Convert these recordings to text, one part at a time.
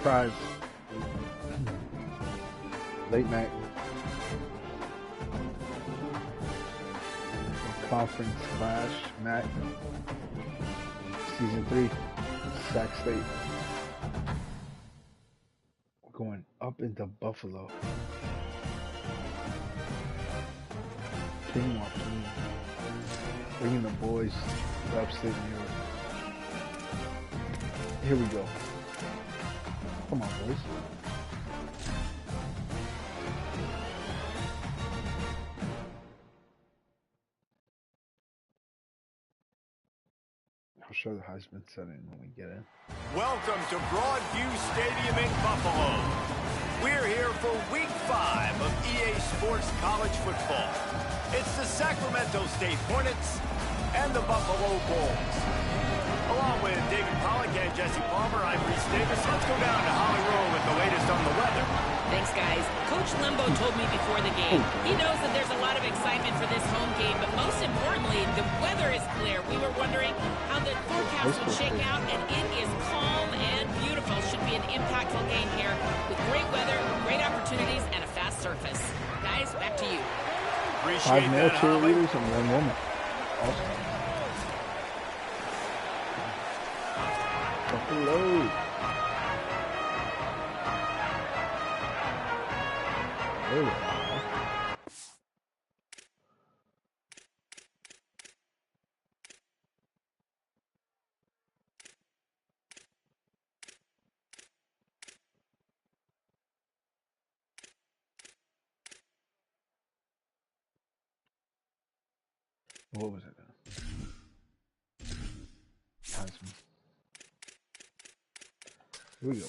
Surprise. Late night. Conference Clash, MAC. Season 3. Sac State. We're going up into Buffalo. King Joaquin. Bringing the boys to upstate New York. Here we go. Come on, boys. I'll show the Heisman setting when we get in. Welcome to Broadview Stadium in Buffalo. We're here for Week 5 of EA Sports College Football. It's the Sacramento State Hornets and the Buffalo Bulls. Along with David Pollack and Jesse Palmer, I'm Reese Davis. Let's go down to Hollywood with the latest on the weather. Thanks, guys. Coach Limbo told me before the game, he knows that there's a lot of excitement for this home game, but most importantly, the weather is clear. We were wondering how the forecast would shake out, and it is calm and beautiful. Should be an impactful game here with great weather, great opportunities, and a fast surface. Guys, back to you. Appreciate 5 male that, Holly. cheerleaders and 1 woman. Awesome. Buffalo. There we go. What was it? Heisman. Here we go.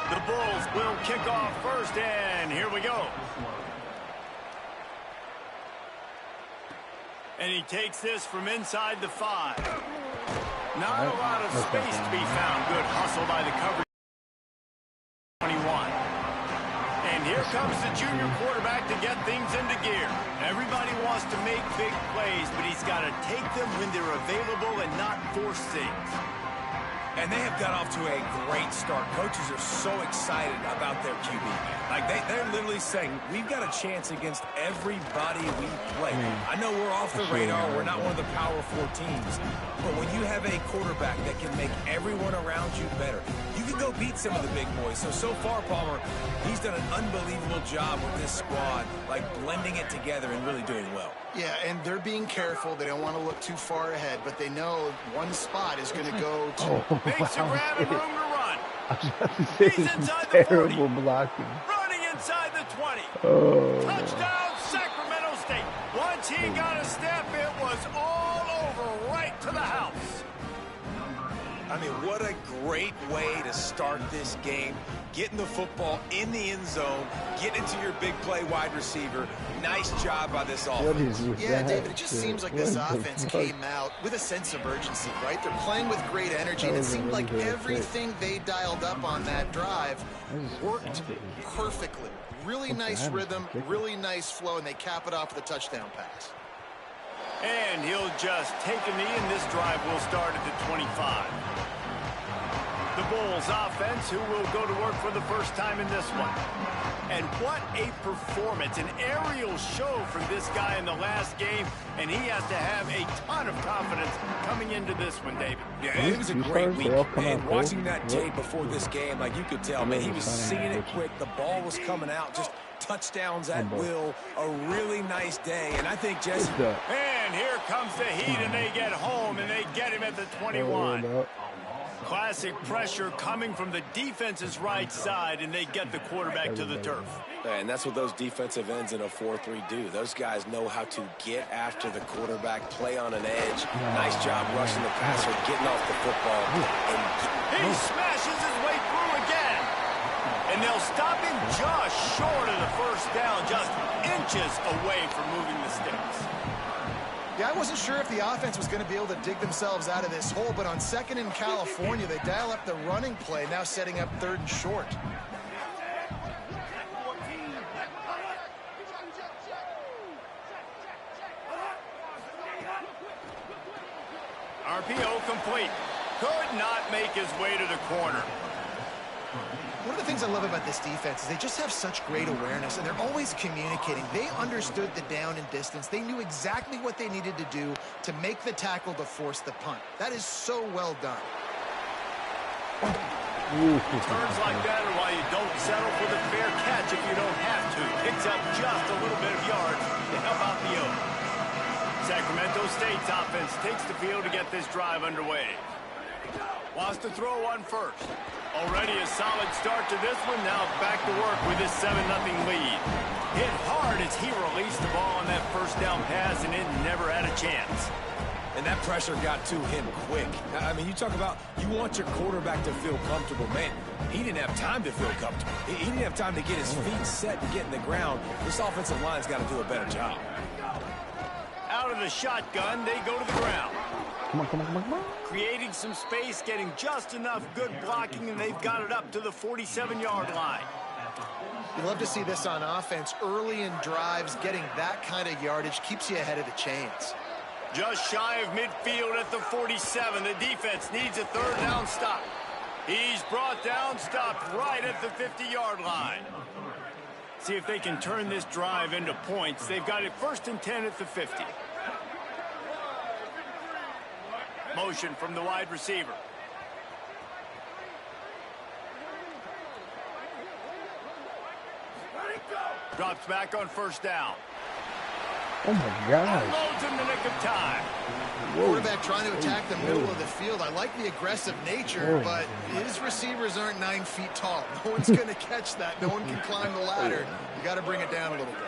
The Bulls will kick off first, and here we go. And he takes this from inside the 5. Not a lot of space to be found. Good hustle by the coverage. 21. And here comes the junior quarterback to get things into gear. Everybody wants to make big plays, but he's got to take them when they're available and not force things. And they have got off to a great start. Coaches are so excited about their QB. Like, they're literally saying, we've got a chance against everybody we play. I know we're off the radar. We're not one of the Power 4 teams. But when you have a quarterback that can make everyone around you better, you can go beat some of the big boys. So far, Palmer, he's done an unbelievable job with this squad, like blending it together and really doing well. Yeah, and they're being careful. They don't want to look too far ahead, but they know one spot is going to go to... Makes a grab and room to run. I was about to say, He's inside the 40. terrible blocking. Running inside the 20. Oh, Touchdown, Sacramento State. Once he got a step, it was all over right to the house. I mean, what a great way to start this game. Getting the football in the end zone, get into your big play wide receiver. Nice job by this offense. Yeah, David, it just seems like this offense came out with a sense of urgency, right? They're playing with great energy, and it seemed like everything they dialed up on that drive worked perfectly. Really nice rhythm, really nice flow, and they cap it off with a touchdown pass. And he'll just take a knee, and this drive will start at the 25. The Bulls offense, who will go to work for the first time in this one. And what a performance, an aerial show from this guy in the last game, and he has to have a ton of confidence coming into this one, David. Yeah, it was a great week, and watching that tape before this game, like you could tell, man, he was seeing it quick. The ball was coming out, just touchdowns at will. A really nice day, and I think Jesse... And here comes the heat, and they get home, and they get him at the 21. Classic pressure coming from the defense's right side, and they get the quarterback to the turf. And that's what those defensive ends in a 4-3 do. Those guys know how to get after the quarterback, play on an edge. Nice job rushing the passer, getting off the football. He smashes his way through again. And they'll stop him just short of the first down, just inches away from moving the sticks. Yeah, I wasn't sure if the offense was going to be able to dig themselves out of this hole, but on 2nd in California, they dial up the running play, now setting up 3rd and short. RPO complete. Could not make his way to the corner. One of the things I love about this defense is they just have such great awareness, and they're always communicating. They understood the down and distance. They knew exactly what they needed to do to make the tackle to force the punt. That is so well done. Turns like that are why you don't settle for the fair catch if you don't have to. Picks up just a little bit of yards to help out the Oaks. Sacramento State's offense takes the field to get this drive underway. Wants to throw on first. Already a solid start to this one. Now back to work with his 7-0 lead. Hit hard as he released the ball on that first down pass, and it never had a chance. And that pressure got to him quick. I mean, you talk about you want your quarterback to feel comfortable. Man, he didn't have time to feel comfortable. He didn't have time to get his feet set and get in the ground. This offensive line's got to do a better job. Out of the shotgun, they go to the ground. Come on, come on, come on, come on. Creating some space, getting just enough good blocking, and they've got it up to the 47-yard line. You love to see this on offense. Early in drives, getting that kind of yardage keeps you ahead of the chains. Just shy of midfield at the 47. The defense needs a third down stop. He's brought down, stopped right at the 50-yard line. See if they can turn this drive into points. They've got it 1st and 10 at the 50. Motion from the wide receiver. Drops back on 1st down. Oh my gosh. Unloads in the nick of time. Quarterback trying to attack the middle of the field. I like the aggressive nature, but his receivers aren't 9 feet tall. No one's going to catch that. No one can climb the ladder. You got to bring it down a little bit.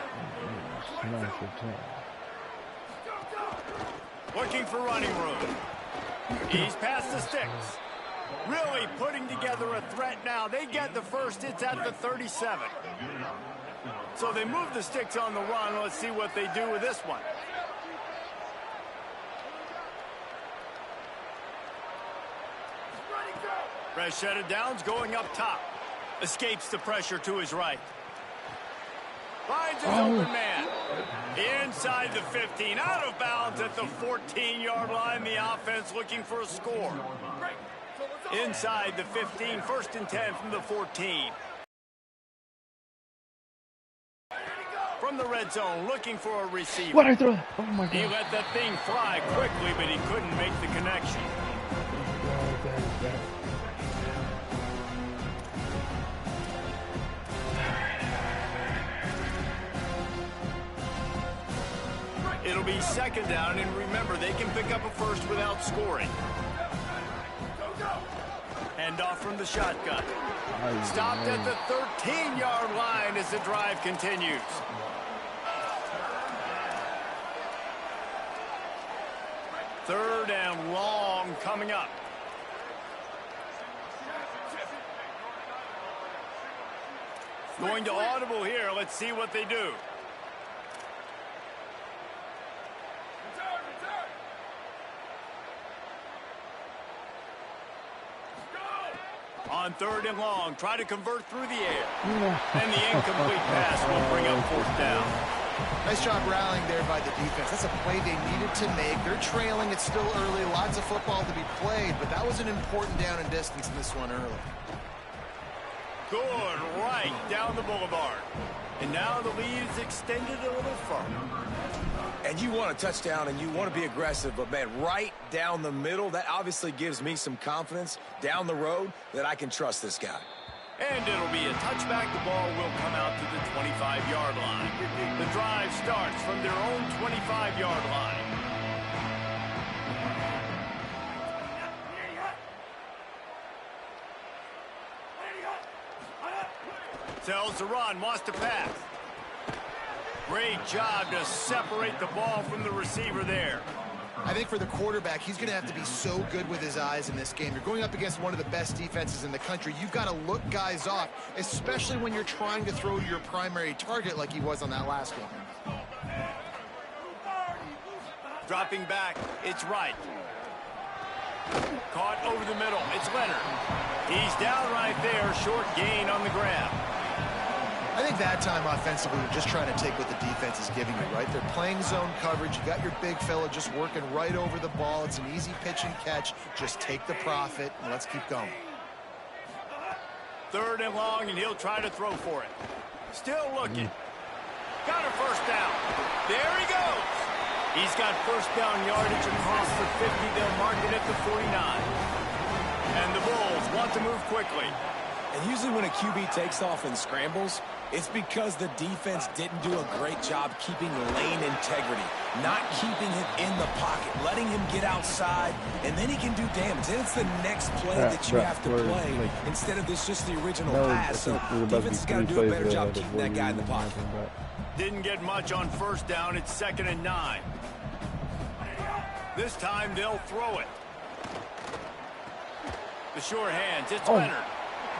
Looking for running room. He's past the sticks. Really putting together a threat now. They get the first. It's at the 37. So they move the sticks on the run. Let's see what they do with this one. Fresh set of downs going up top. Escapes the pressure to his right. Finds his open man. Inside the 15. Out of bounds at the 14-yard line. The offense looking for a score. Inside the 15. 1st and 10 from the 14. From the red zone, looking for a receiver. What I throw? Oh my God. He let that thing fly quickly, but he couldn't make the connection. It'll be 2nd down, and remember, they can pick up a first without scoring. Hand off from the shotgun. Stopped at the 13-yard line as the drive continues. Third and long coming up. Going to audible here. Let's see what they do. On 3rd and long, try to convert through the air. And the incomplete pass will bring up 4th down. Nice job rallying there by the defense. That's a play they needed to make. They're trailing. It's still early. Lots of football to be played, but that was an important down and distance in this one early. Good right down the boulevard. And now the lead is extended a little further. And you want a touchdown and you want to be aggressive, but man, right down the middle, that obviously gives me some confidence down the road that I can trust this guy. And it'll be a touchback. The ball will come out to the 25-yard line. The drive starts from their own 25-yard line. Tells the run, wants to pass. Great job to separate the ball from the receiver there. I think for the quarterback, he's going to have to be so good with his eyes in this game. You're going up against one of the best defenses in the country. You've got to look guys off, especially when you're trying to throw to your primary target like he was on that last one. Dropping back, it's right. Caught over the middle, it's Leonard. He's down right there, short gain on the grab. I think that time offensively, we're just trying to take what the defense is giving you, right? They're playing zone coverage. You got your big fella just working right over the ball. It's an easy pitch and catch. Just take the profit, and let's keep going. 3rd and long, and he'll try to throw for it. Still looking. Got a first down. There he goes. He's got first down yardage across the 50. They'll mark it at the 49. And the Bulls want to move quickly. And usually when a QB takes off and scrambles, it's because the defense didn't do a great job keeping lane integrity, not keeping him in the pocket, letting him get outside, and then he can do damage. Then it's the next play that you have to play instead of just the original pass. So defense has got to do a better job keeping that guy in the pocket. Didn't get much on first down. It's 2nd and 9. This time they'll throw it. The short hands. It's Leonard.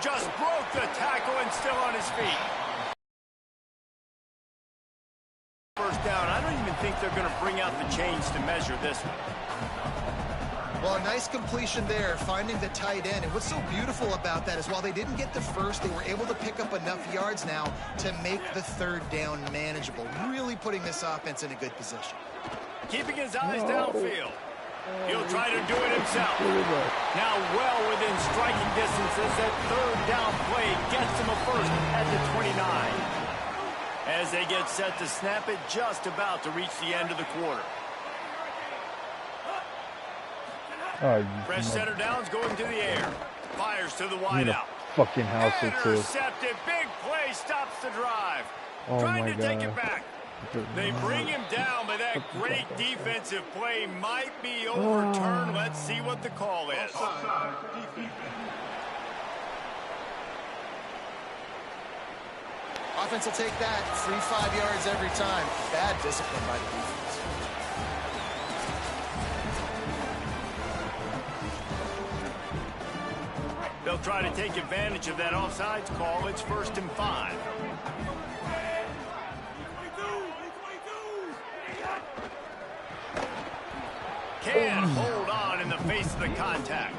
Just broke the tackle and still on his feet. First down. I don't even think they're going to bring out the chains to measure this one. Well, a nice completion there, finding the tight end. And what's so beautiful about that is while they didn't get the first, they were able to pick up enough yards now to make the 3rd down manageable, really putting this offense in a good position. Keeping his eyes downfield. He'll try to do it himself. Now well within striking distance as that 3rd down play gets him a first at the 29. As they get set to snap it, just about to reach the end of the quarter. Fresh center downs going to the air. Fires to the wideout. Fucking house it too. Intercepted. Big play stops the drive. Trying to take it back. They bring him down, but that great defensive play might be overturned. Let's see what the call is. Offense will take that. 3-5 yards every time. Bad discipline by the defense. They'll try to take advantage of that offsides call. It's 1st and 5. Can't hold on in the face of the contact.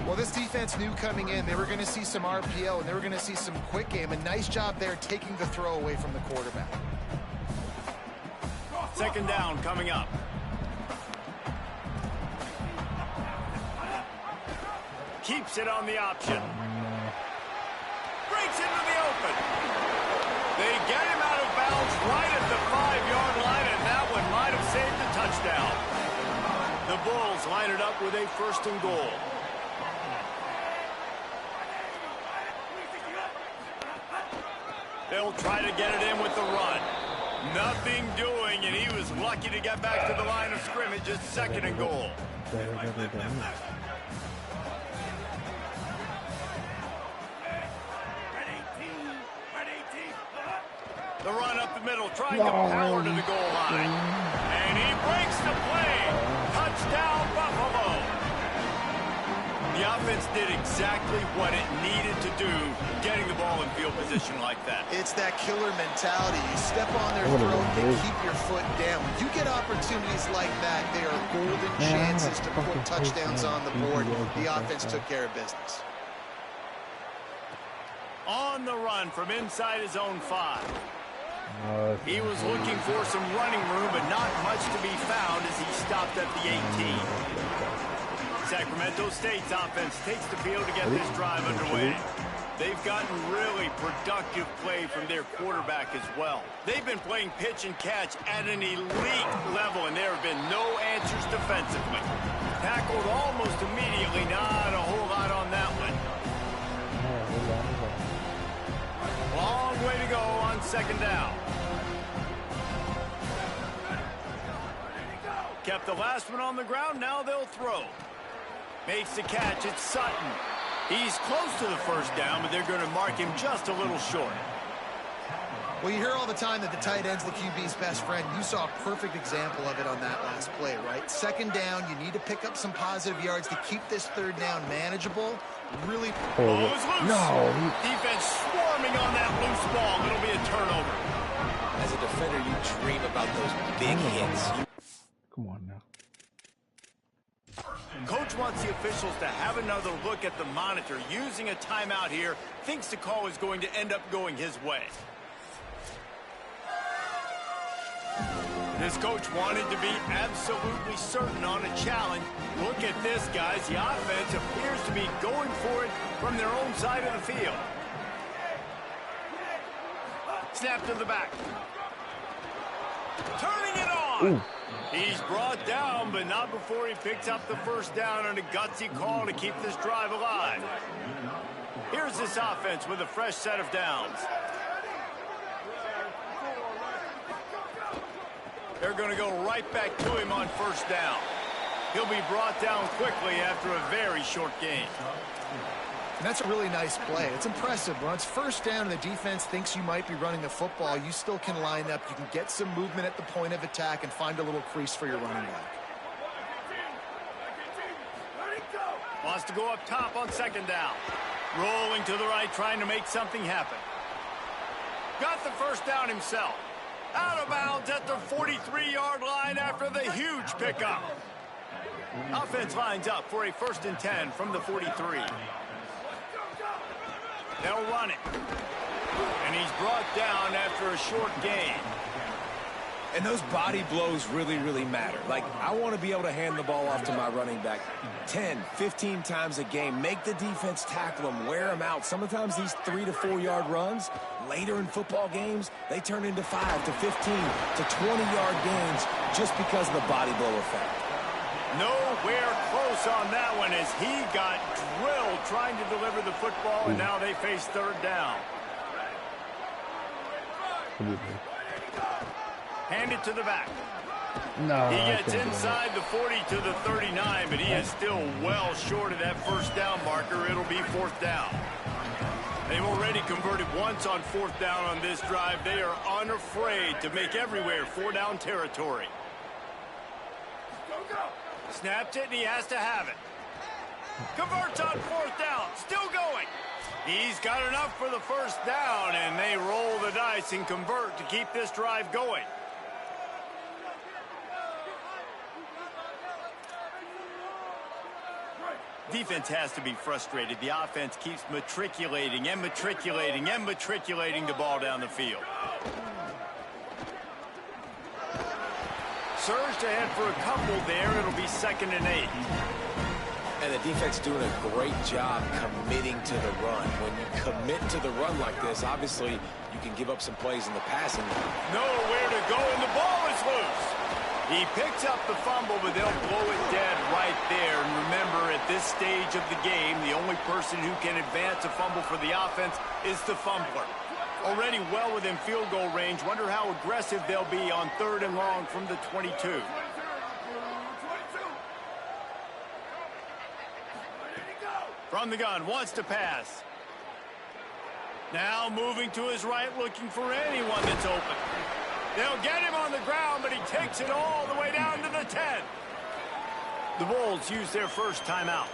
Well, this defense knew coming in they were going to see some RPO and they were going to see some quick game. A nice job there taking the throw away from the quarterback. 2nd down coming up. Keeps it on the option. Breaks into the open. They get him out of bounds right at the 5-yard line, and that one might have saved the touchdown. The Bulls line it up with a 1st and goal. They'll try to get it in with the run. Nothing doing, and he was lucky to get back to the line of scrimmage. It's 2nd and goal. The run up the middle, trying to power to the goal line. And he breaks the play. Touchdown, Buffalo. The offense did exactly what it needed to do, getting the ball in field position like that. It's that killer mentality. You step on their throat, they keep your foot down. When you get opportunities like that, they are golden chances to put touchdowns on the board. The offense took care of business. On the run from inside his own 5. He was looking for some running room, but not much to be found as he stopped at the 18. Sacramento State's offense takes the field to get this drive underway. They've gotten really productive play from their quarterback as well. They've been playing pitch and catch at an elite level, and there have been no answers defensively. Tackled almost immediately, not a whole lot on that one. Long way to go on 2nd down. Kept the last one on the ground, now they'll throw. Makes the catch, it's Sutton. He's close to the 1st down, but they're going to mark him just a little short. Well, you hear all the time that the tight end's the QB's best friend. You saw a perfect example of it on that last play, right? 2nd down, you need to pick up some positive yards to keep this 3rd down manageable. Really. Oh, it's loose. No. Defense swarming on that loose ball. It'll be a turnover. As a defender, you dream about those big hits. Come on now. Coach wants the officials to have another look at the monitor. Using a timeout here, thinks the call is going to end up going his way. This coach wanted to be absolutely certain on a challenge. Look at this, guys. The offense appears to be going for it from their own side of the field. Snap to the back. Turning it on. Ooh. He's brought down, but not before he picks up the first down on a gutsy call to keep this drive alive. Here's this offense with a fresh set of downs. They're going to go right back to him on first down. He'll be brought down quickly after a very short gain. And that's a really nice play. It's impressive. When it's first down and the defense thinks you might be running the football, you still can line up. You can get some movement at the point of attack and find a little crease for your running back. Wants to go up top on second down. Rolling to the right, trying to make something happen. Got the first down himself. Out of bounds at the 43-yard line after the huge pickup. Offense lines up for a 1st and 10 from the 43. They'll run it. And he's brought down after a short gain. And those body blows really, really matter. Like, I want to be able to hand the ball off to my running back 10, 15 times a game. Make the defense tackle him, wear him out. Sometimes these 3 to 4 yard runs, later in football games, they turn into 5 to 15 to 20-yard gains just because of the body blow effect. Nowhere close on that one as he got drilled trying to deliver the football, and now they face third down. Hand it to the back. No, he gets inside the 40 to the 39, but he is still well short of that first down marker. It'll be 4th down. They've already converted once on 4th down on this drive. They are unafraid to make everywhere 4-down territory. Snapped it, and he has to have it. Converts on 4th down. Still going. He's got enough for the first down, and they roll the dice and convert to keep this drive going. Defense has to be frustrated. The offense keeps matriculating and matriculating and matriculating the ball down the field. Surged ahead for a couple there. It'll be 2nd and 8. And the defense doing a great job committing to the run. When you commit to the run like this, obviously you can give up some plays in the passing. Nowhere to go, and the ball is loose. He picks up the fumble, but they'll blow it dead right there. And remember, at this stage of the game, the only person who can advance a fumble for the offense is the fumbler. Already well within field goal range. Wonder how aggressive they'll be on 3rd and long from the 22. From the gun, wants to pass. Now moving to his right, looking for anyone that's open. They'll get him on the ground, but he takes it all the way down to the 10. The Bulls use their first timeout.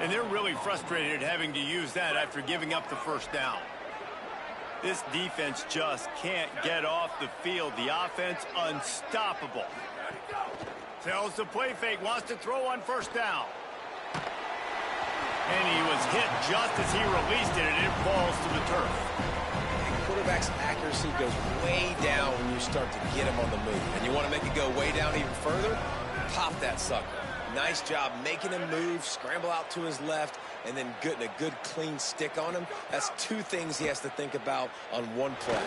And they're really frustrated having to use that after giving up the first down. This defense just can't get off the field. The offense unstoppable. Tells the play fake, wants to throw on first down. And he was hit just as he released it, and it falls to the turf. Quarterback's accuracy goes way down when you start to get him on the move. And you want to make it go way down even further? Pop that sucker. Nice job making him move, scramble out to his left, and then getting a good clean stick on him. That's 2 things he has to think about on one play.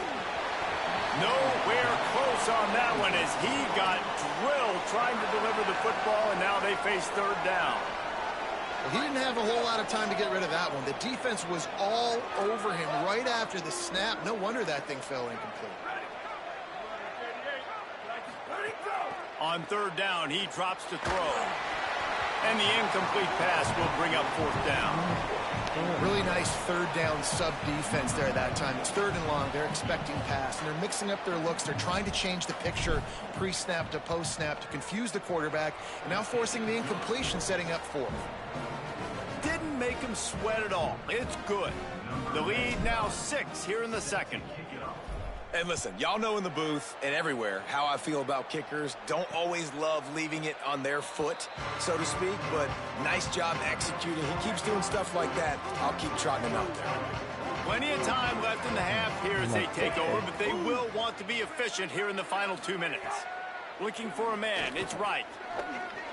Nowhere close on that one as he got drilled trying to deliver the football, and now they face 3rd down. Well, he didn't have a whole lot of time to get rid of that one. The defense was all over him right after the snap. No wonder that thing fell incomplete. On 3rd down, he drops to throw. And the incomplete pass will bring up 4th down. Really nice 3rd down sub-defense there that time. It's 3rd and long. They're expecting pass, and they're mixing up their looks. They're trying to change the picture pre-snap to post-snap to confuse the quarterback, and now forcing the incompletion, setting up 4th. Didn't make him sweat at all. It's good. The lead now 6 here in the 2nd. And listen, y'all know in the booth and everywhere how I feel about kickers. Don't always love leaving it on their foot, so to speak, but nice job executing. He keeps doing stuff like that. I'll keep trotting him out there. Plenty of time left in the half here as they take over, but they will want to be efficient here in the final 2 minutes. Looking for a man. It's Wright.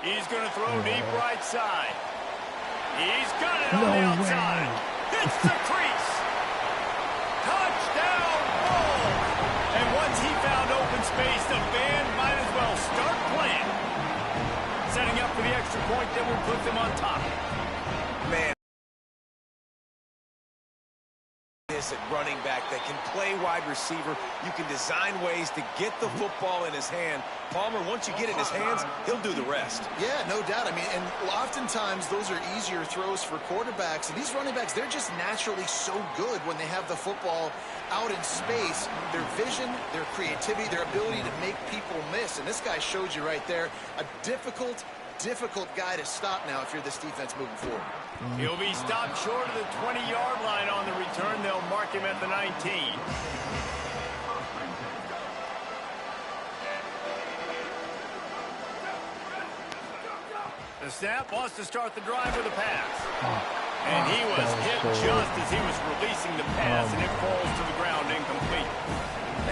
He's going to throw deep right side. He's got it on the outside. Hits the crease. Touchdown, Bulls! And once he found open space, the band might as well start playing. Setting up for the extra point that will put them on top. Man. At running back that can play wide receiver. You can design ways to get the football in his hand. Palmer, once you get it in his hands, he'll do the rest. Yeah, no doubt. I mean, and oftentimes those are easier throws for quarterbacks. And these running backs, they're just naturally so good when they have the football out in space. Their vision, their creativity, their ability to make people miss. And this guy showed you right there a difficult guy to stop now if you're this defense moving forward. He'll be stopped short of the 20-yard line on the return. They'll mark him at the 19. The snap wants to start the drive with a pass. And he was hit just as he was releasing the pass, and it falls to the ground incomplete.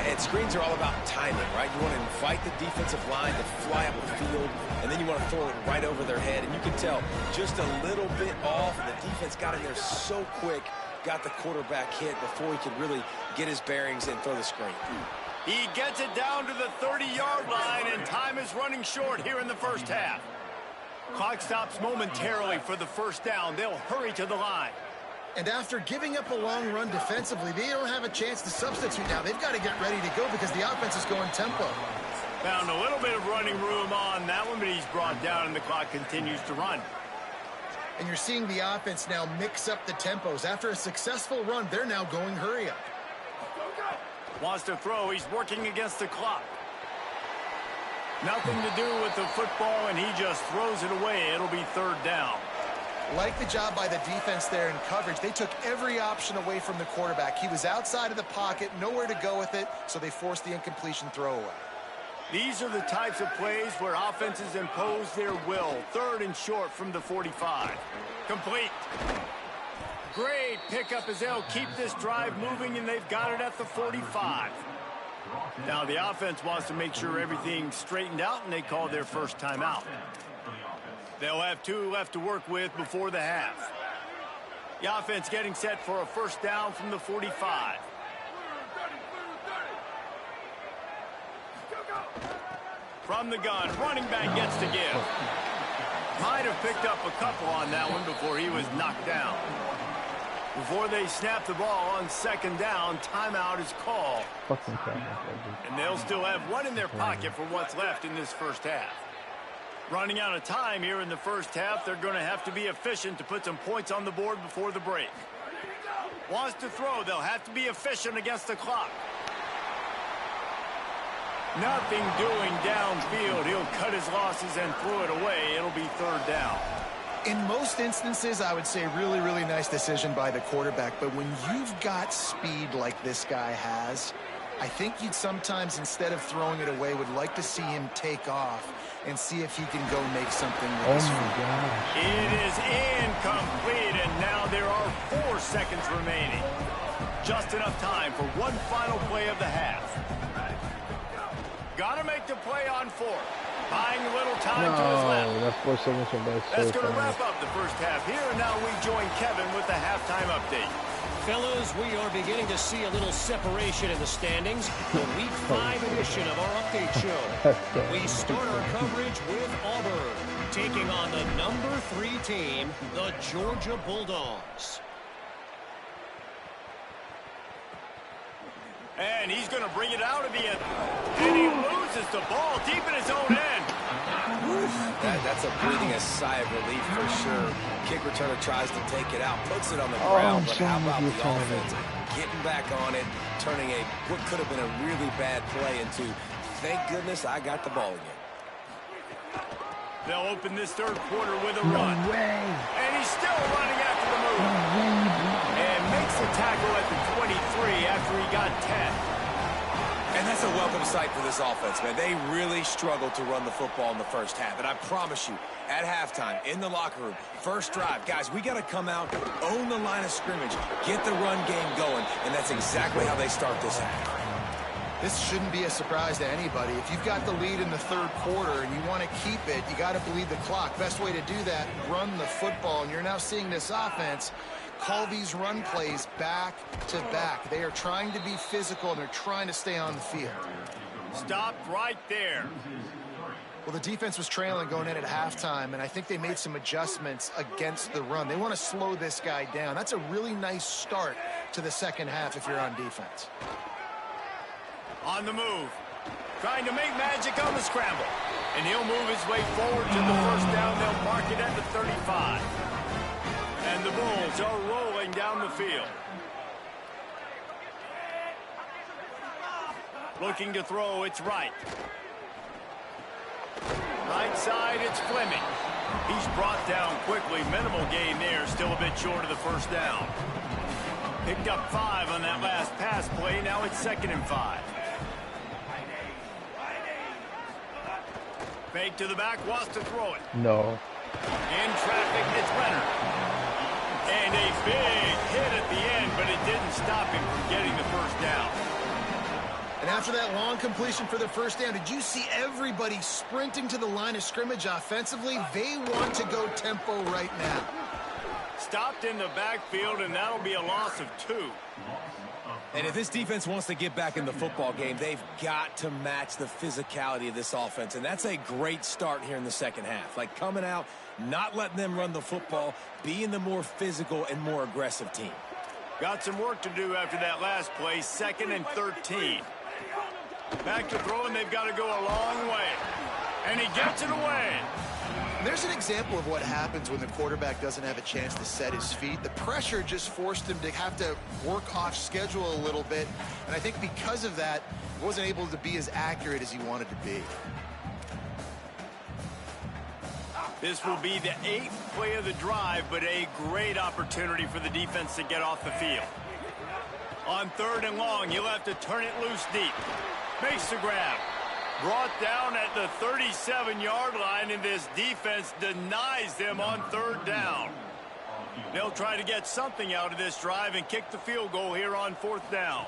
And screens are all about timing, right? You want to invite the defensive line to fly up the field, and then you want to throw it right over their head. And you can tell just a little bit off, and the defense got in there so quick, got the quarterback hit before he could really get his bearings and throw the screen. He gets it down to the 30-yard line, and time is running short here in the first half. Clock stops momentarily for the first down. They'll hurry to the line. And after giving up a long run defensively, they don't have a chance to substitute now. They've got to get ready to go because the offense is going tempo. Found a little bit of running room on that one, but he's brought down and the clock continues to run. And you're seeing the offense now mix up the tempos. After a successful run, they're now going hurry up. Wants to throw. He's working against the clock. Nothing to do with the football, and he just throws it away. It'll be third down. Like the job by the defense there in coverage. They took every option away from the quarterback. He was outside of the pocket, nowhere to go with it, so they forced the incompletion throwaway. These are the types of plays where offenses impose their will. Third and short from the 45. Complete. Great pickup as they'll keep this drive moving, and they've got it at the 45. Now the offense wants to make sure everything's straightened out, and they call their first timeout. They'll have 2 left to work with before the half. The offense getting set for a first down from the 45. From the gun, running back gets to give. Might have picked up a couple on that one before he was knocked down. Before they snap the ball on second down, timeout is called. And they'll still have 1 in their pocket for what's left in this first half. Running out of time here in the first half, they're going to have to be efficient to put some points on the board before the break. Wants to throw, they'll have to be efficient against the clock. Nothing doing downfield. He'll cut his losses and throw it away. It'll be third down. In most instances, I would say really, really nice decision by the quarterback. But when you've got speed like this guy has, I think you'd sometimes, instead of throwing it away, would like to see him take off and see if he can go make something with his feet. It is incomplete, and now there are 4 seconds remaining. Just enough time for one final play of the half. Got to make the play on 4th. Buying a little time to his left. That's going to wrap up the first half here, and now we join Kevin with the halftime update. Fellas, we are beginning to see a little separation in the standings. The Week 5 edition of our update show. We start our coverage with Auburn, taking on the number 3 team, the Georgia Bulldogs. And he's going to bring it out of the end. And he loses the ball deep in his own end. That's a breathing a sigh of relief for sure. Kick returner tries to take it out, puts it on the ground, but how about the offense getting back on it, turning what could have been a really bad play into, thank goodness I got the ball again. They'll open this third quarter with a run. And he's still running after the move. And makes the tackle at the 23 after he got 10. And And that's a welcome sight for this offense, man. They really struggled to run the football in the first half. And I promise you, at halftime, in the locker room, first drive, guys, we got to come out, own the line of scrimmage, get the run game going, and that's exactly how they start this half. This shouldn't be a surprise to anybody. If you've got the lead in the third quarter and you want to keep it, you got to bleed the clock. Best way to do that, run the football. And you're now seeing this offense call these run plays back to back. They are trying to be physical, and they're trying to stay on the field. Stopped right there. Well, the defense was trailing going in at halftime, and I think they made some adjustments against the run. They want to slow this guy down. That's a really nice start to the second half if you're on defense. On the move. Trying to make magic on the scramble. And he'll move his way forward to the first down. They'll mark it at the 35. And the Bulls are rolling down the field. Looking to throw, it's right. Right side, it's Fleming. He's brought down quickly. Minimal gain there, still a bit short of the first down. Picked up 5 on that last pass play. Now it's 2nd and 5. Fake to the back, wants to throw it. No. In traffic, it's Leonard. And a big hit at the end, but it didn't stop him from getting the first down. And after that long completion for the first down, did you see everybody sprinting to the line of scrimmage offensively? They want to go tempo right now. Stopped in the backfield, and that'll be a loss of 2. And if this defense wants to get back in the football game, they've got to match the physicality of this offense. And that's a great start here in the second half. Like coming out, not letting them run the football, being the more physical and more aggressive team. Got some work to do after that last play, 2nd and 13. Back to throwing, they've got to go a long way. And he gets it away. There's an example of what happens when the quarterback doesn't have a chance to set his feet. The pressure just forced him to have to work off schedule a little bit. And I think because of that, he wasn't able to be as accurate as he wanted to be. This will be the 8th play of the drive, but a great opportunity for the defense to get off the field. On 3rd and long, he'll have to turn it loose deep. Makes the grab. Brought down at the 37-yard line, and this defense denies them on 3rd down. They'll try to get something out of this drive and kick the field goal here on 4th down.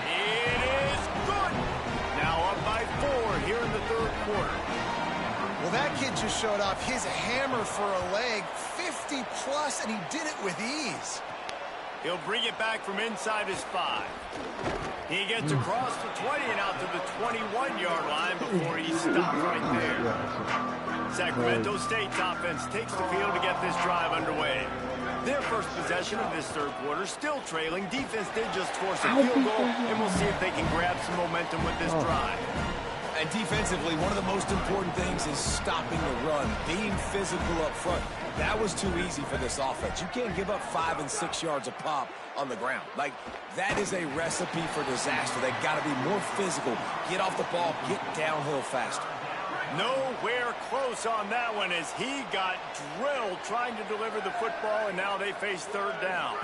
It is good. Now up by 4 here in the 3rd quarter. Well, that kid just showed off his hammer for a leg, 50-plus, and he did it with ease. He'll bring it back from inside his 5. He gets across the 20 and out to the 21-yard line before he stops right there. Sacramento State's offense takes the field to get this drive underway. Their first possession of this 3rd quarter, still trailing. Defense did just force a field goal, and we'll see if they can grab some momentum with this drive. And defensively, one of the most important things is stopping the run, being physical up front. That was too easy for this offense. You can't give up 5 and 6 yards a pop on the ground. Like, that is a recipe for disaster. They've got to be more physical, get off the ball, get downhill faster. Nowhere close on that one as he got drilled trying to deliver the football, and now they face 3rd down.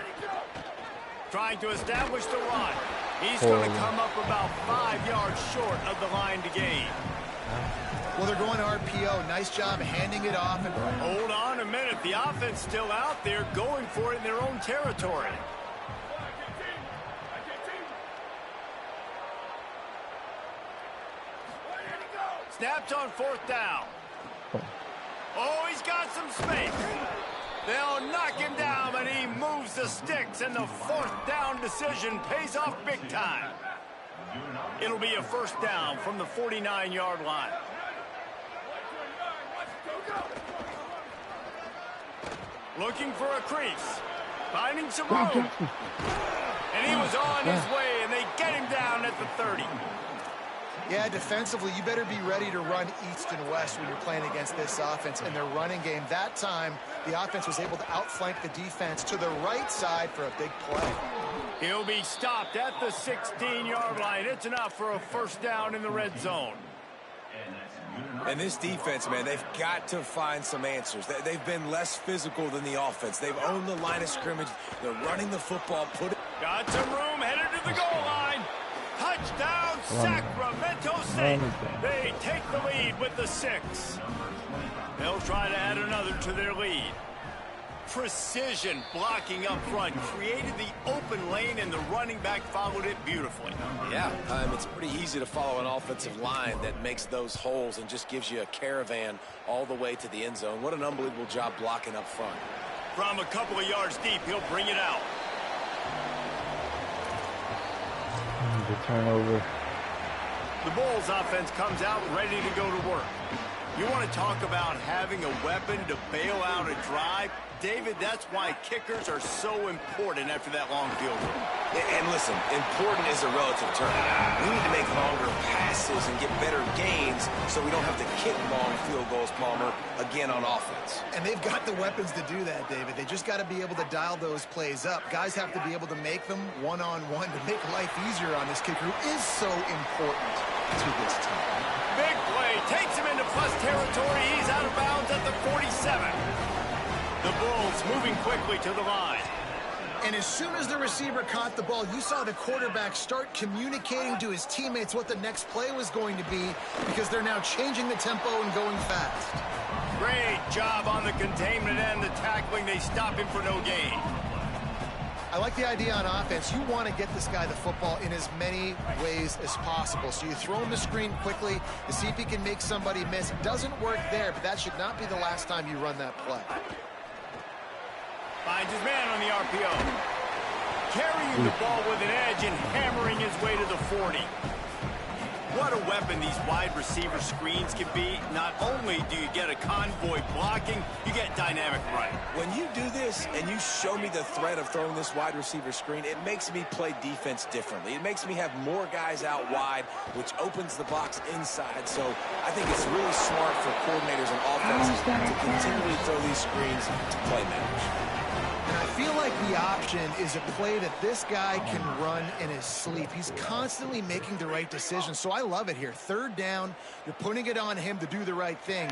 Trying to establish the run. He's going to come up about 5 yards short of the line to gain. Well, they're going RPO. Nice job handing it off. And hold on a minute. The offense still out there going for it in their own territory. Snapped on 4th down. Oh, he's got some space. They'll knock him down, but he moves the sticks, and the 4th down decision pays off big time. It'll be a 1st down from the 49-yard line. Looking for a crease. Finding some room. And he was on his way, and they get him down at the 30. Yeah, defensively, you better be ready to run east and west when you're playing against this offense and their running game. That time, the offense was able to outflank the defense to the right side for a big play. He'll be stopped at the 16-yard line. It's enough for a 1st down in the red zone. And this defense, man, they've got to find some answers. They've been less physical than the offense. They've owned the line of scrimmage. They're running the football. Got some room, headed to the goal line. Touchdown, Sacramento State. They take the lead with the 6. They'll try to add another to their lead. Precision blocking up front created the open lane, and the running back followed it beautifully. Yeah, it's pretty easy to follow an offensive line that makes those holes and just gives you a caravan all the way to the end zone. What an unbelievable job blocking up front. From a couple of yards deep, he'll bring it out. The turnover. The Bulls offense comes out ready to go to work. You want to talk about having a weapon to bail out a drive? David, that's why kickers are so important after that long field goal. And listen, important is a relative term. We need to make longer passes and get better gains so we don't have to kick long field goals, Palmer, again on offense. And they've got the weapons to do that, David. They just got to be able to dial those plays up. Guys have to be able to make them one-on-one to make life easier on this kicker, who is so important to this team. Big play, takes him into plus territory. He's out of bounds at the 47. The Bulls moving quickly to the line. And as soon as the receiver caught the ball, you saw the quarterback start communicating to his teammates what the next play was going to be, because they're now changing the tempo and going fast. Great job on the containment and the tackling. They stop him for no gain. I like the idea on offense. You want to get this guy the football in as many ways as possible. So you throw him the screen quickly to see if he can make somebody miss. It doesn't work there, but that should not be the last time you run that play. Finds his man on the RPO. Carrying the ball with an edge and hammering his way to the 40. What a weapon these wide receiver screens can be. Not only do you get a convoy blocking, you get dynamic running. When you do this and you show me the threat of throwing this wide receiver screen, it makes me play defense differently. It makes me have more guys out wide, which opens the box inside. So I think it's really smart for coordinators and offenses to continually throw these screens to play manage. And I feel like the option is a play that this guy can run in his sleep. He's constantly making the right decision, so I love it here. Third down, you're putting it on him to do the right thing.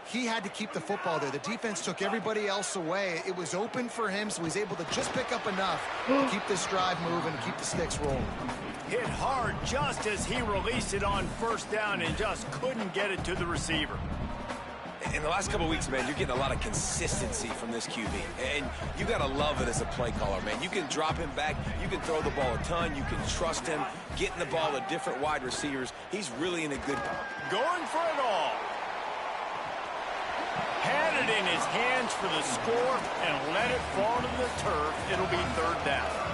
He had to keep the football there. The defense took everybody else away. It was open for him, so he's able to just pick up enough to keep this drive moving and keep the sticks rolling. Hit hard just as he released it on first down and just couldn't get it to the receiver. In the last couple of weeks, man, you're getting a lot of consistency from this QB. And you got to love it as a play caller, man. You can drop him back. You can throw the ball a ton. You can trust him. Getting the ball to different wide receivers. He's really in a good spot. Going for it all. Had it in his hands for the score and let it fall to the turf. It'll be third down.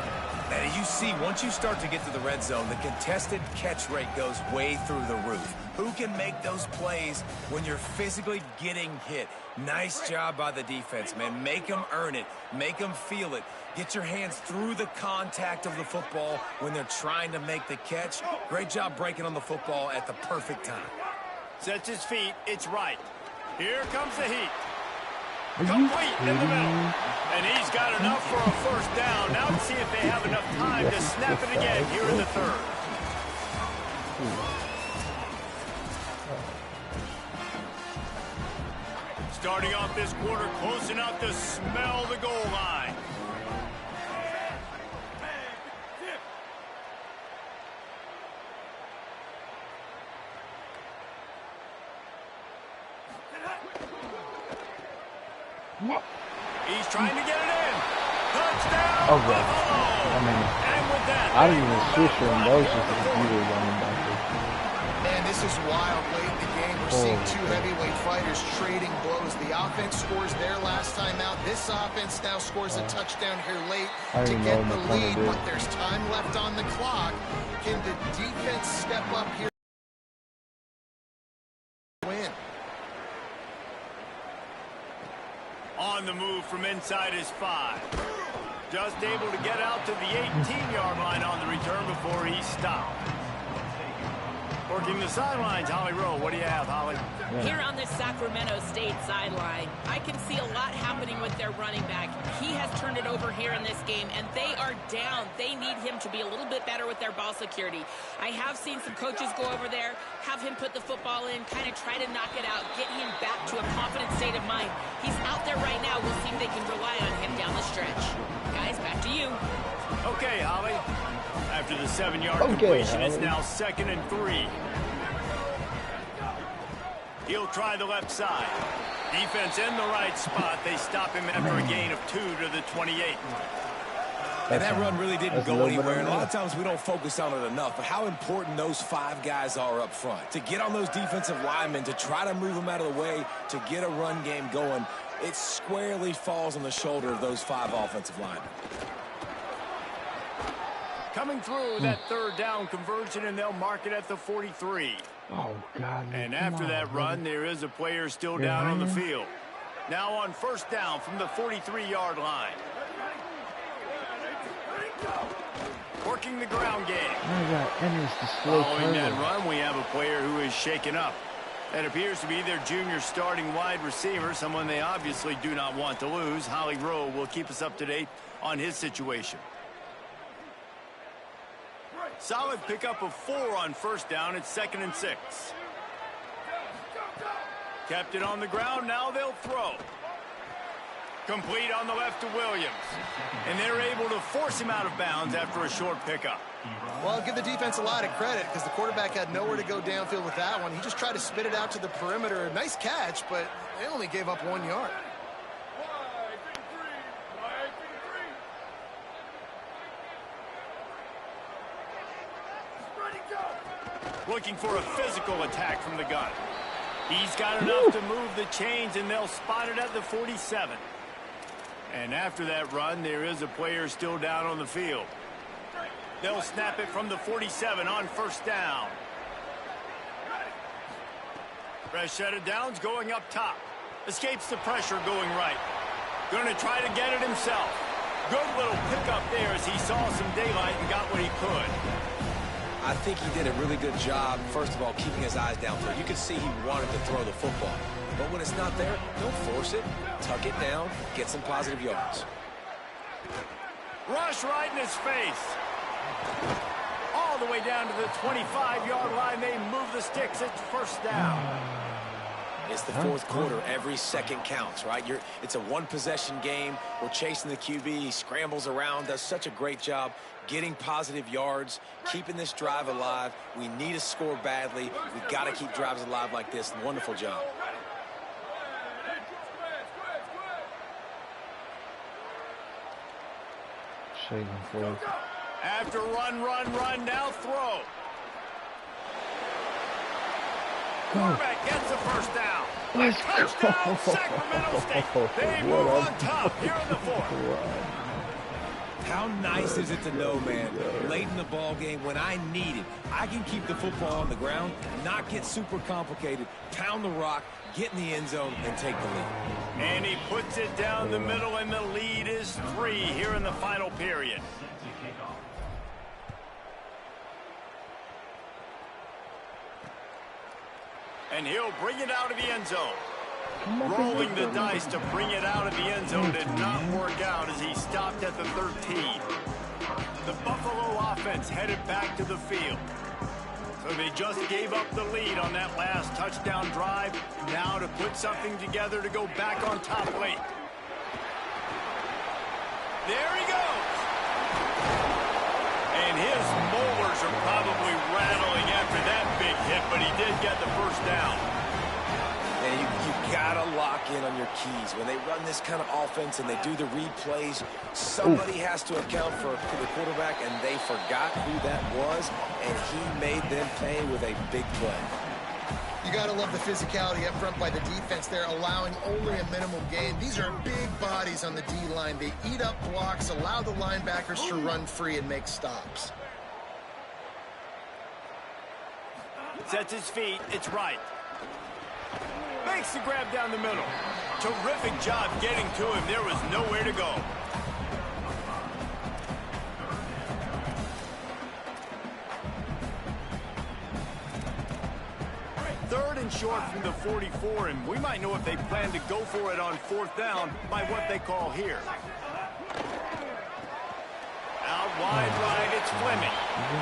And as you see, once you start to get to the red zone, the contested catch rate goes way through the roof. Who can make those plays when you're physically getting hit? Nice job by the defense, man. Make them earn it. Make them feel it. Get your hands through the contact of the football when they're trying to make the catch. Great job breaking on the football at the perfect time. Sets his feet. It's right. Here comes the heat. Complete in the middle. And he's got enough for a first down. Now let's see if they have enough time to snap it again here in the third. Starting off this quarter close enough to smell the goal line. He's trying to get it in. Touchdown, Okay. Buffalo! I mean, And with that, I didn't even switch from those just the computer running back there. Man, this is wild late in the game. We're seeing two heavyweight fighters trading blows. The offense scores their last time out. This offense now scores a touchdown here late to get the lead, but there's time left on the clock. Can the defense step up here? Win. On the move from inside his 5. Just able to get out to the 18-yard line on the return before he stopped. For Working the sidelines, Holly Rowe. What do you have, Holly? Here on the Sacramento State sideline, I can see a lot happening with their running back. He has turned it over here in this game, and they are down. They need him to be a little bit better with their ball security. I have seen some coaches go over there, have him put the football in, kind of try to knock it out, get him back to a confident state of mind. He's out there right now. We'll see if they can rely on him down the stretch. Guys, back to you. Okay, Holly. After the 7-yard completion, it's now 2nd and 3. He'll try the left side. Defense in the right spot. They stop him after a gain of 2 to the 28. And that run really didn't go anywhere. And a lot of times we don't focus on it enough. But how important those 5 guys are up front. To get on those defensive linemen, to try to move them out of the way, to get a run game going, it squarely falls on the shoulder of those 5 offensive linemen. Coming through that 3rd down conversion, and they'll mark it at the 43. Oh, God. And after that run, there is a player still down on the field. Now on 1st down from the 43-yard line. Working the ground game. Following that run, we have a player who is shaken up. That appears to be their junior starting wide receiver, someone they obviously do not want to lose. Holly Rowe will keep us up to date on his situation. Solid pickup of 4 on 1st down. It's 2nd and 6. Kept it on the ground. Now they'll throw. Complete on the left to Williams. And they're able to force him out of bounds after a short pickup. Well, I'll give the defense a lot of credit because the quarterback had nowhere to go downfield with that one. He just tried to spit it out to the perimeter. Nice catch, but they only gave up 1 yard. Looking for a physical attack from the gun. He's got enough to move the chains, and they'll spot it at the 47. And after that run, there is a player still down on the field. They'll snap it from the 47 on 1st down. Fresh set of downs going up top. Escapes the pressure going right. Going to try to get it himself. Good little pickup there as he saw some daylight and got what he could. I think he did a really good job, first of all, keeping his eyes downfield. You could see he wanted to throw the football. But when it's not there, don't force it. Tuck it down, get some positive yards. Rush right in his face. All the way down to the 25-yard line. They move the sticks. It's 1st down. It's the 4th quarter. Every second counts, right? It's a one-possession game. We're chasing the QB. He scrambles around, does such a great job getting positive yards, keeping this drive alive. We need to score badly. We've got to keep drives alive like this. Wonderful job. After run, now throw. Quarterback gets the 1st down. Let's Touchdown, go. Sacramento State. They move on top here in the 4th. How nice is it to know, man, late in the ball game when I need it, I can keep the football on the ground, not get super complicated, pound the rock, get in the end zone, and take the lead. And he puts it down the middle, and the lead is 3 here in the final period. And he'll bring it out of the end zone. Rolling the dice to bring it out of the end zone did not work out as he stopped at the 13. The Buffalo offense headed back to the field. So they just gave up the lead on that last touchdown drive. Now to put something together to go back on top late. There he goes. And his molars are probably rattling after that big hit, but he did get the 1st down. And you gotta lock in on your keys. When they run this kind of offense and they do the replays, somebody has to account for the quarterback, and they forgot who that was, and he made them pay with a big play. You got to love the physicality up front by the defense. They're allowing only a minimal gain. These are big bodies on the D-line. They eat up blocks, allow the linebackers to run free and make stops. Sets his feet. It's right. Makes the grab down the middle. Terrific job getting to him. There was nowhere to go. 1 short from the 44, and we might know if they plan to go for it on 4th down by what they call here. Out wide right, it's Fleming.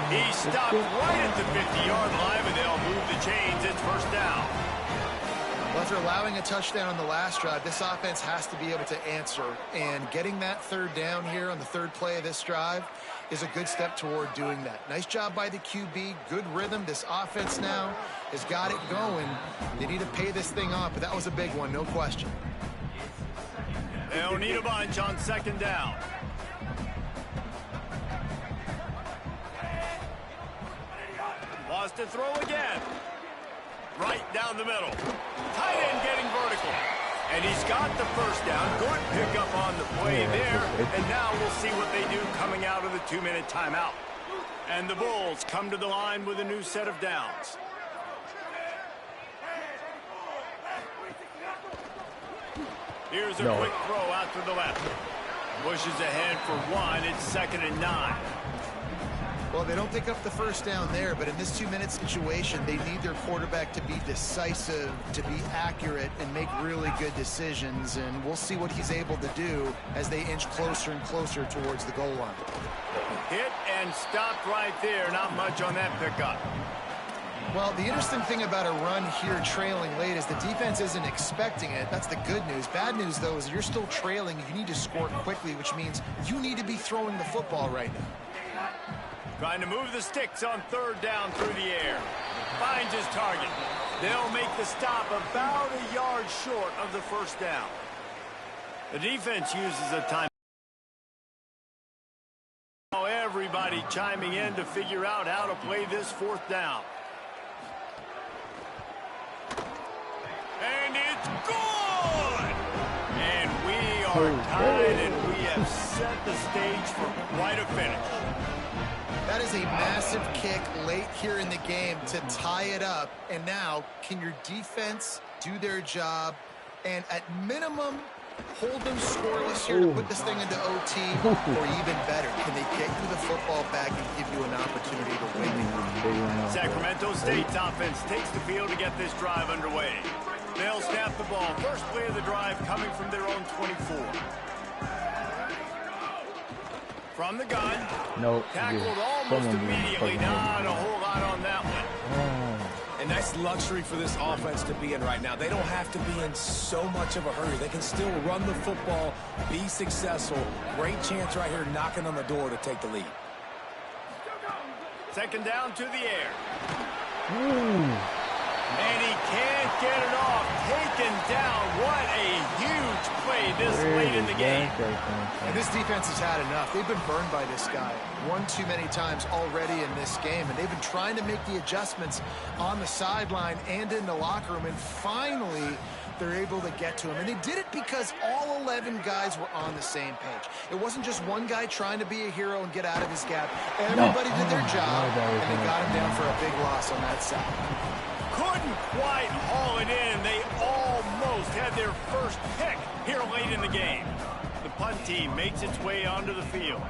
He stopped right at the 50-yard line, and they'll move the chains. It's 1st down. Well, after allowing a touchdown on the last drive, this offense has to be able to answer. And getting that 3rd down here on the 3rd play of this drive is a good step toward doing that. Nice job by the QB. Good rhythm. This offense now has got it going. They need to pay this thing off, but that was a big one, no question. They'll need a bunch on 2nd down. Lost to throw again. Right down the middle. Tight end getting vertical. And he's got the 1st down. Good pickup on the play there. And now we'll see what they do coming out of the 2-minute timeout. And the Bulls come to the line with a new set of downs. Here's a quick throw out to the left. Pushes ahead for 1. It's 2nd and 9. Well, they don't pick up the 1st down there, but in this 2-minute situation, they need their quarterback to be decisive, to be accurate, and make really good decisions. And we'll see what he's able to do as they inch closer and closer towards the goal line. Hit and stopped right there. Not much on that pickup. Well, the interesting thing about a run here trailing late is the defense isn't expecting it. That's the good news. Bad news, though, is you're still trailing. You need to score quickly, which means you need to be throwing the football right now. Trying to move the sticks on 3rd down through the air. Finds his target. They'll make the stop about a yard short of the 1st down. The defense uses a time. Now everybody chiming in to figure out how to play this 4th down. And it's good! And we are tied, and we have set the stage for quite a finish. That is a massive kick late here in the game to tie it up. And now, can your defense do their job and at minimum hold them scoreless here to put this thing into OT, or even better, can they get you the football back and give you an opportunity to win? Sacramento State's offense takes the field to get this drive underway. They'll snap the ball. First play of the drive coming from their own 24. From the gun. Tackled almost immediately. Not a whole lot on that one. And that's luxury for this offense to be in right now. They don't have to be in so much of a hurry. They can still run the football, be successful. Great chance right here knocking on the door to take the lead. 2nd down to the air. And he can't get it off. Taken down. What a huge play this late in the game. And this defense has had enough. They've been burned by this guy one too many times already in this game. And they've been trying to make the adjustments on the sideline and in the locker room. And finally, they're able to get to him. And they did it because all 11 guys were on the same page. It wasn't just one guy trying to be a hero and get out of his gap. Everybody did their job, and they got him down for a big loss on that side. Couldn't quite haul it in. They almost had their first pick here late in the game. The punt team makes its way onto the field.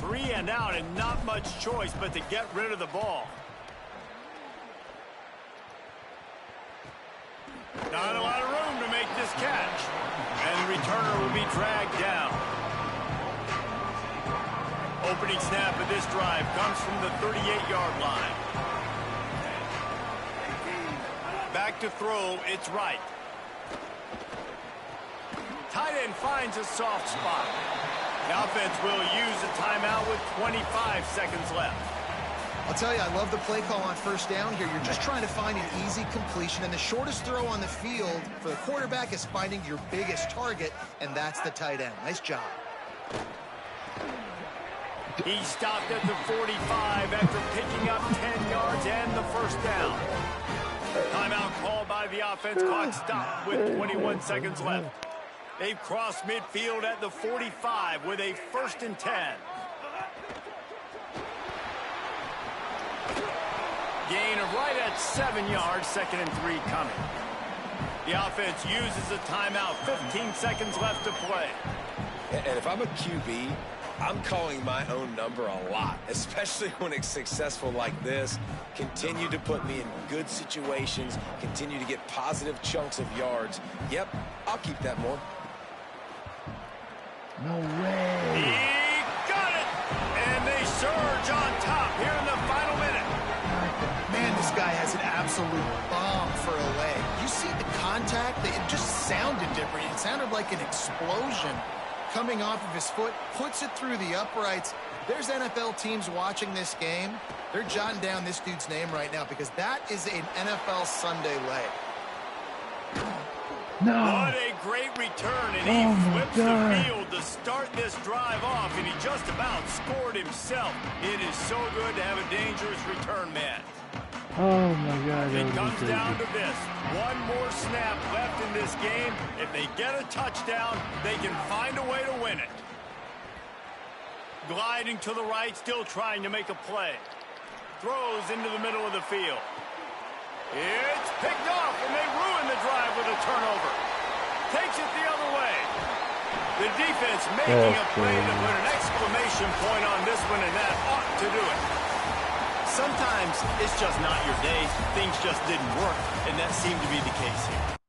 3 and out and not much choice but to get rid of the ball. Not a lot of room to make this catch. And the returner will be dragged down. Opening snap of this drive comes from the 38-yard line. Back to throw, it's right. Tight end finds a soft spot. The offense will use a timeout with 25 seconds left. I'll tell you, I love the play call on 1st down here. You're just trying to find an easy completion, and the shortest throw on the field for the quarterback is finding your biggest target, and that's the tight end. Nice job. He stopped at the 45 after picking up 10 yards and the 1st down. Timeout called by the offense. Clock stopped with 21 seconds left. They've crossed midfield at the 45 with a 1st and 10. Gain of right at 7 yards, 2nd and 3 coming. The offense uses a timeout, 15 seconds left to play. And if I'm a QB, I'm calling my own number a lot, especially when it's successful like this. Continue to put me in good situations, continue to get positive chunks of yards. Yep, I'll keep that more. No way. He got it! And they surge on top here in the final minute. Man, this guy has an absolute bomb for a leg. You see the contact? It just sounded different. It sounded like an explosion coming off of his foot, puts it through the uprights. There's NFL teams watching this game. They're jotting down this dude's name right now because that is an NFL Sunday leg. No. What a great return, and he flips the field to start this drive off, and he just about scored himself. It is so good to have a dangerous return man. Oh my God. It comes down to this. One more snap left in this game. If they get a touchdown, they can find a way to win it. Gliding to the right, still trying to make a play. Throws into the middle of the field. It's picked off, and they ruin the drive with a turnover. Takes it the other way. The defense making a play to put an exclamation point on this one, and that ought to do it. Sometimes it's just not your day. Things just didn't work, and that seemed to be the case here.